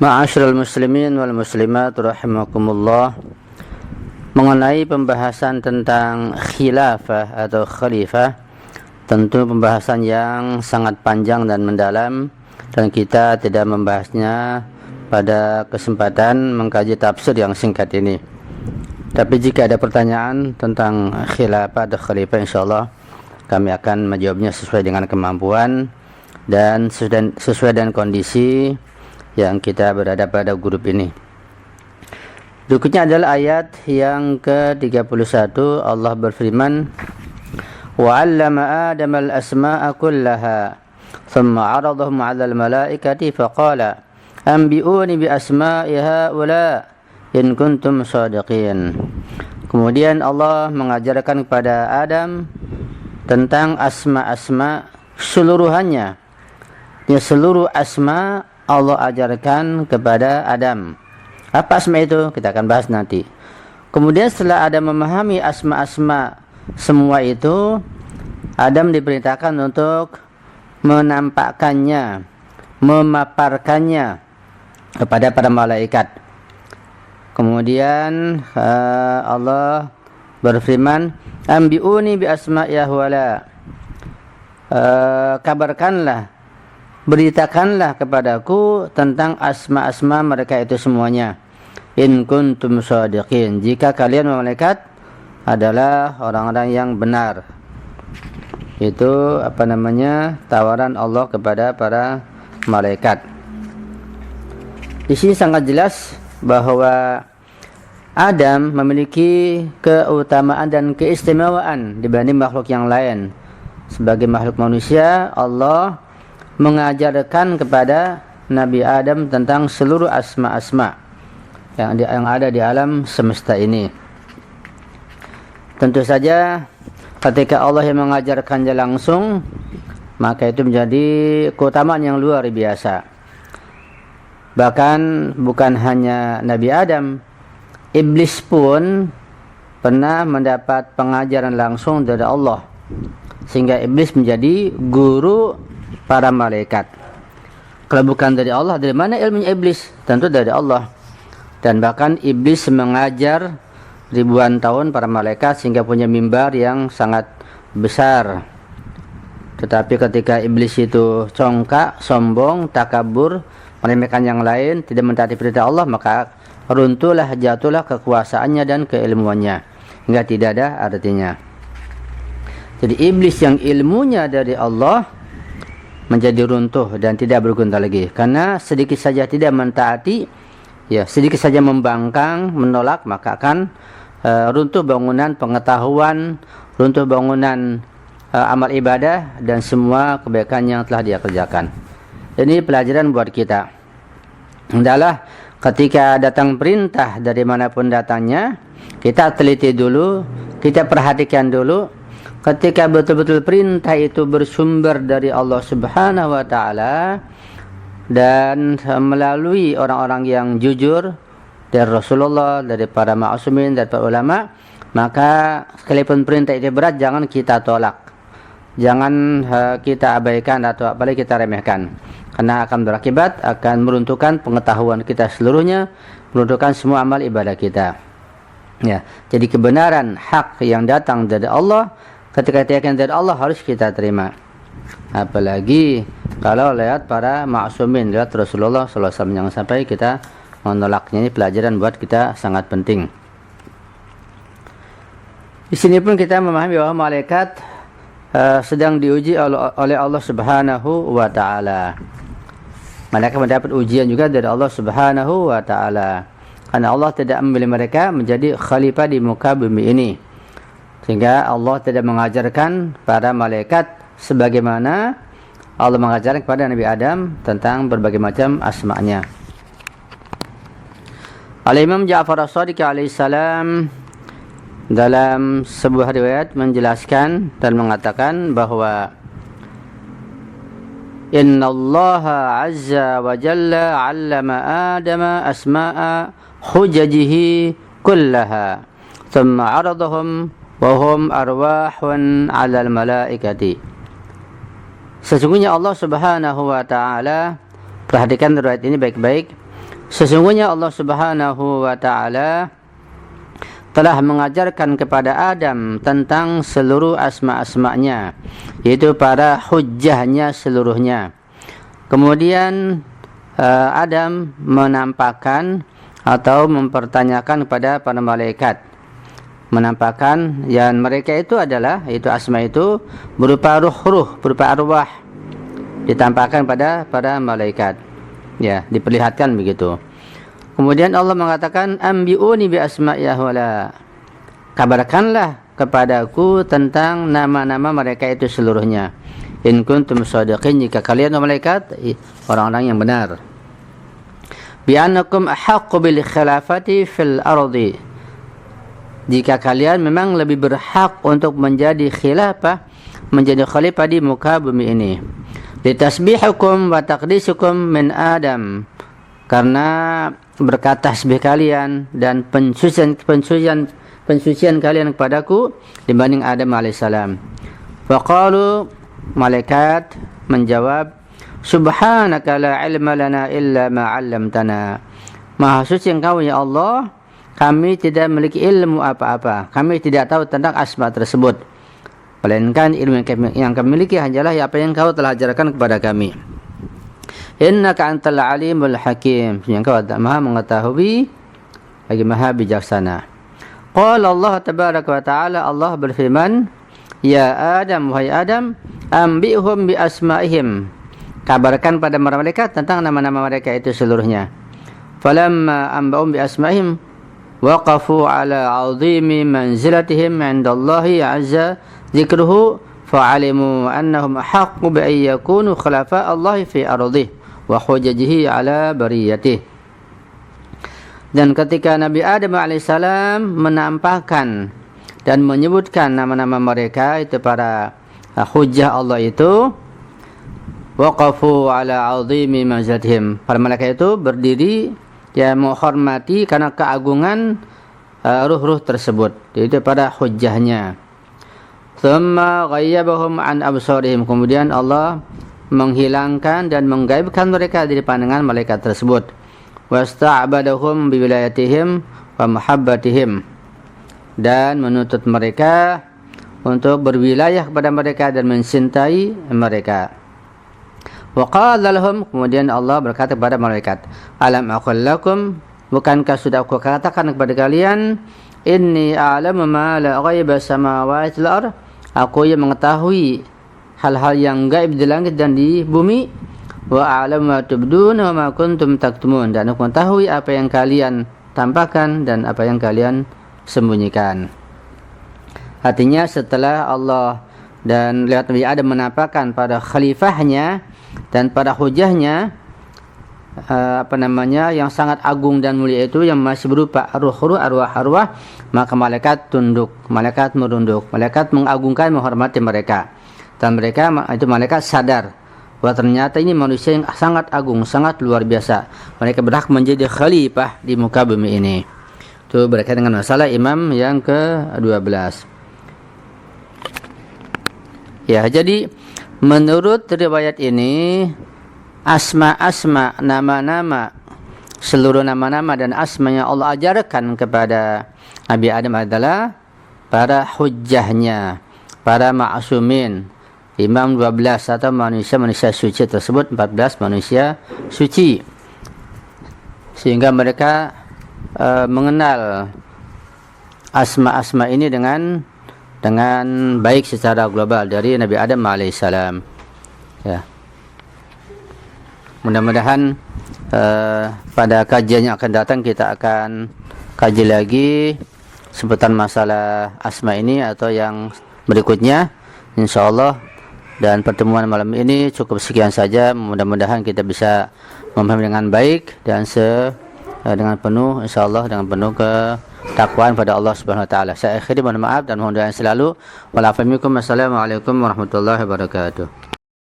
Ma'asyiral muslimin wal muslimat rahimakumullah, mengenai pembahasan tentang khilafah atau khalifah, tentu pembahasan yang sangat panjang dan mendalam, dan kita tidak membahasnya pada kesempatan mengkaji tafsir yang singkat ini. Tapi jika ada pertanyaan tentang khilafah atau khalifah, insyaallah kami akan menjawabnya sesuai dengan kemampuan dan sesuai dengan kondisi yang kita berada pada grup ini. Berikutnya adalah ayat yang ke-31. Allah berfirman, وَعَلَّمَ آدَمَ الْأَسْمَاءَ كُلَّهَا ثُمَّ عَرَضَهُمْ عَلَى الْمَلَائِكَةِ فَقَالَ أَنْبِئُونِي بِأَسْمَاءِ هَؤُلَاءِ إِنْ كُنْتُمْ صَادِقِينَ. Kemudian Allah mengajarkan kepada Adam tentang asma-asma seluruhannya. Ya, seluruh asma Allah ajarkan kepada Adam. Apa asma itu? Kita akan bahas nanti. Kemudian setelah Adam memahami asma-asma semua itu, Adam diperintahkan untuk menampakkannya, memaparkannya kepada para malaikat. Kemudian Allah berfirman, Ambi'uni bi asma'i ahwala. Kabarkanlah, beritakanlah kepadaku tentang asma-asma mereka itu semuanya. In kuntum shadiqin, jika kalian malaikat adalah orang-orang yang benar. Itu tawaran Allah kepada para malaikat. Di sini sangat jelas bahwa Adam memiliki keutamaan dan keistimewaan dibanding makhluk yang lain. Sebagai makhluk manusia, Allah mengajarkan kepada Nabi Adam tentang seluruh asma-asma yang ada di alam semesta ini. Tentu saja ketika Allah yang mengajarkannya langsung, maka itu menjadi keutamaan yang luar biasa. Bahkan bukan hanya Nabi Adam, iblis pun pernah mendapat pengajaran langsung dari Allah, sehingga iblis menjadi guru para malaikat. Kalau bukan dari Allah, dari mana ilmunya iblis? Tentu dari Allah. Dan bahkan iblis mengajar ribuan tahun para malaikat sehingga punya mimbar yang sangat besar. Tetapi ketika iblis itu congkak, sombong, takabur, meremehkan yang lain, tidak mentaati perintah Allah, maka runtuhlah, jatuhlah kekuasaannya dan keilmuannya, hingga tidak ada artinya. Jadi iblis yang ilmunya dari Allah menjadi runtuh dan tidak berguna lagi, karena sedikit saja tidak mentaati, ya sedikit saja membangkang, menolak, maka akan runtuh bangunan pengetahuan, runtuh bangunan amal ibadah dan semua kebaikan yang telah dia kerjakan. Ini pelajaran buat kita. Adalah ketika datang perintah dari manapun datangnya, kita teliti dulu, kita perhatikan dulu. Ketika betul-betul perintah itu bersumber dari Allah Subhanahu wa Ta'ala dan melalui orang-orang yang jujur, dari Rasulullah, dari para ma'asumin, dari para ulama, maka sekalipun perintah itu berat, jangan kita tolak, jangan kita abaikan atau apalagi kita remehkan, karena akan berakibat, akan meruntuhkan pengetahuan kita seluruhnya, meruntuhkan semua amal ibadah kita. Ya, jadi kebenaran hak yang datang dari Allah, ketika yakin dari Allah harus kita terima. Apalagi kalau lihat para ma'asumin, lihat Rasulullah SAW yang sampai kita menolaknya. Ini pelajaran buat kita sangat penting. Di sini pun kita memahami bahwa malaikat sedang diuji oleh Allah Subhanahu wa Ta'ala. Malaikat mendapat ujian juga dari Allah Subhanahu wa Ta'ala, karena Allah tidak memilih mereka menjadi khalifah di muka bumi ini, sehingga Allah tidak mengajarkan para malaikat sebagaimana Allah mengajarkan kepada Nabi Adam tentang berbagai macam asma'nya. Al-Imam Ja'far As-Shadiq alaihissalam dalam sebuah riwayat menjelaskan dan mengatakan bahwa Inna Allah Azza wa Jalla 'allama Adama asma'a hujajihi kullaha thumma 'aradahum wa hum arwahun 'alal malaikati. Sesungguhnya Allah Subhanahu wa Ta'ala, perhatikan riwayat ini baik-baik, Sesungguhnya Allah Subhanahu wa taala telah mengajarkan kepada Adam tentang seluruh asma-asma'nya, yaitu para hujjahnya seluruhnya. Kemudian Adam menampakkan atau mempertanyakan kepada para malaikat, menampakkan yang mereka itu adalah, itu asma itu berupa ruh-ruh, berupa arwah, ditampakkan pada para malaikat, ya, diperlihatkan begitu. Kemudian Allah mengatakan, ambi'uni bi asma'i haula, kabarkanlah kepadaku tentang nama-nama mereka itu seluruhnya. In kuntum shadiqin, jika kalian malaikat orang-orang yang benar. Bi annakum ahaqqu bil khilafati fil ardi, jika kalian memang lebih berhak untuk menjadi khilafah, menjadi khalifah di muka bumi ini. Litasbihukum wa taqdisukum min Adam, karena berkat tasbih kalian dan pensucian kalian kepadaku dibanding Adam alaihissalam. Faqalu, malaikat menjawab, subhanaka la ilma lana illa ma 'allamtana. Maha suci Engkau ya Allah, kami tidak memiliki ilmu apa-apa, kami tidak tahu tentang asma tersebut, melainkan ilmu yang kami miliki hanyalah apa yang Engkau telah ajarkan kepada kami. Innaka antal alimul hakim, yang Engkau maha mengetahui lagi maha bijaksana. Qala Allah tabaraka wa ta'ala, Allah berfirman, ya Adam, wahai Adam, ambihum bi asma'ihim, kabarkan pada mereka tentang nama-nama mereka itu seluruhnya. Falamma ambahum bi asma'ihim waqafu ala 'azimi manzilatihim 'indallahi 'azza dzikruhu fa'alimu annahum haqqu bi an yakunu khulafa Allah fi ardihi wa hujajihi ala bariyatih. Dan ketika Nabi Adam alaihissalam menampakkan dan menyebutkan nama-nama mereka itu para hujjah Allah itu, waqafu ala 'azimi manzilatihim, para malaikat itu berdiri ya menghormati karena keagungan ruh-ruh tersebut, yaitu para hujjahnya. Thumma ghayyabahum an absarihim, kemudian Allah menghilangkan dan menggaibkan mereka dari pandangan malaikat tersebut. Wasta'badahum bi wilayatihim wa mahabbatihim, dan menuntut mereka untuk berwilayah kepada mereka dan mencintai mereka. Wa qala lahum, kemudian Allah berkata kepada malaikat, alam aqul lakum, bukankah sudah aku katakan kepada kalian, inni a'lamu ma la ghaiba samawati wal ardh, aku yang mengetahui hal-hal yang gaib di langit dan di bumi. Wa a'lamu ma tubduna wa ma kuntum taktumun, dan aku mengetahui apa yang kalian tampakkan dan apa yang kalian sembunyikan. Artinya setelah Allah dan lewat Nabi Adam menampakkan pada khalifahnya dan pada hujahnya yang sangat agung dan mulia itu, yang masih berupa ruh-ruh, arwah-arwah, maka malaikat tunduk, malaikat merunduk, malaikat mengagungkan, menghormati mereka. Dan mereka itu malaikat sadar bahwa ternyata ini manusia yang sangat agung, sangat luar biasa. Mereka berhak menjadi khalifah di muka bumi ini. Itu berkaitan dengan masalah imam yang ke-12. Ya, jadi menurut riwayat ini, asma-asma, nama-nama, seluruh nama-nama dan asma yang Allah ajarkan kepada Nabi Adam adalah para hujjahnya, para ma'asumin, imam 12 atau manusia-manusia suci tersebut, 14 manusia suci, sehingga mereka mengenal asma-asma ini dengan baik secara global dari Nabi Adam alaihissalam. Ya. Mudah-mudahan pada kajian yang akan datang kita akan kaji lagi seputar masalah asma ini atau yang berikutnya, insyaallah. Dan pertemuan malam ini cukup sekian saja. Mudah-mudahan kita bisa memahami dengan baik dan dengan penuh, insyaallah, dengan penuh ketakwaan pada Allah Subhanahu wa taala. Saya akhiri, mohon maaf dan mohon doa selalu. Wassalamualaikum warahmatullahi wabarakatuh.